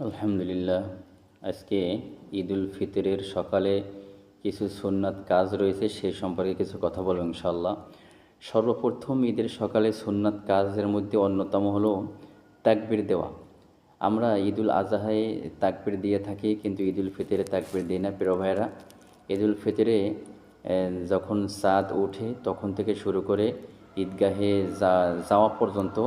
আলহামদুলিল্লাহ। আজকে ঈদুল ফিতরের সকালে কিছু সুন্নাত কাজ রয়েছে, সে সম্পর্কে কিছু কথা বলব ইনশাআল্লাহ। সর্বপ্রথম ঈদের সকালে সুন্নাত কাজের মধ্যে অন্যতম হলো তাকবীর দেওয়া। আমরা ঈদুল আজহায় তাকবীর দিয়ে থাকি, কিন্তু ঈদুল ফিতরে তাকবীর দিই না। প্রিয় ভাইয়েরা, ঈদুল ফিতরে যখন চাঁদ ওঠে তখন থেকে শুরু করে ঈদগাহে যাওয়া পর্যন্ত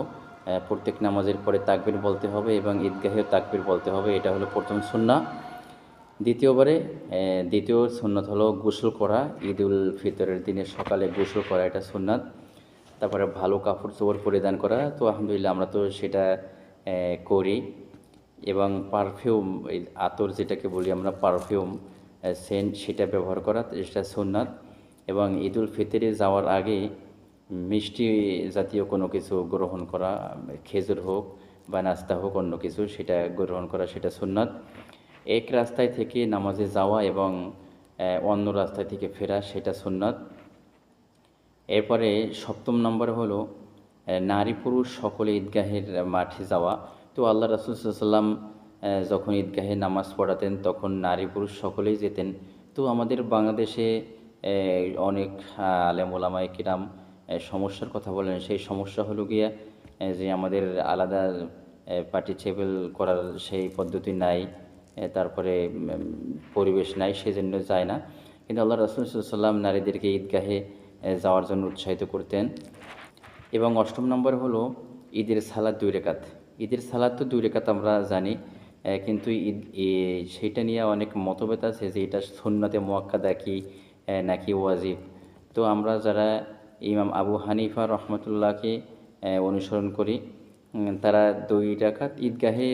প্রত্যেক নামাজের পরে তাকবীর বলতে হবে এবং ঈদগাহেও তাকবীর বলতে হবে। এটা হলো প্রথম সুন্নাহ। দ্বিতীয় সুন্নাত হলো গোসল করা। ঈদুল ফিতরের দিনে সকালে গোসল করা, এটা সুন্নাত। তারপরে ভালো কাপড় চোপড় পরিধান করা, তো আলহামদুলিল্লাহ আমরা তো সেটা করি। এবং পারফিউম, এই আতর যেটাকে বলি আমরা পারফিউম, সেন্ট, সেটা ব্যবহার করা, এটা সুন্নাত। এবং ঈদুল ফিতরে যাওয়ার আগে মিষ্টি জাতীয় কোনো কিছু গ্রহণ করা, খেজুর হোক বা নাস্তা হোক, অন্য কিছু সেটা গ্রহণ করা, সেটা সুন্নাত। এক রাস্তায় থেকে নামাজে যাওয়া এবং অন্য রাস্তায় থেকে ফেরা, সেটা সুন্নাত। এরপরে সপ্তম নম্বর হলো নারী পুরুষ সকলে ঈদগাহের মাঠে যাওয়া। তো আল্লাহ রাসূল সাল্লাল্লাহু আলাইহি ওয়াসাল্লাম যখন ঈদগাহে নামাজ পড়াতেন তখন নারী পুরুষ সকলেই যেতেন। তো আমাদের বাংলাদেশে অনেক আলেম ওলামায়ে কিরাম সমস্যার কথা বলেন। সেই সমস্যা হলো গিয়া যে আমাদের আলাদা পার্টিসিপেট করার সেই পদ্ধতি নাই, তারপরে পরিবেশ নাই, সেজন্য যায় না। কিন্তু আল্লাহ রাসূল সাল্লাল্লাহু আলাইহি ওয়াসাল্লাম নারীদেরকে ঈদগাহে যাওয়ার জন্য উৎসাহিত করতেন। এবং অষ্টম নম্বর হলো ঈদের সালাত 2 রাকাত। ঈদের সালাত তো 2 রাকাত আমরা জানি, কিন্তু সেইটা নিয়ে অনেক মতভেদ আছে যে এটা সুন্নতে মুআক্কাদা কি নাকি ওয়াজিব। তো আমরা যারা ইমাম আবু হানিফা রহমতুল্লাহকে অনুসরণ করি, তারা 2 রাকাত ঈদগাহে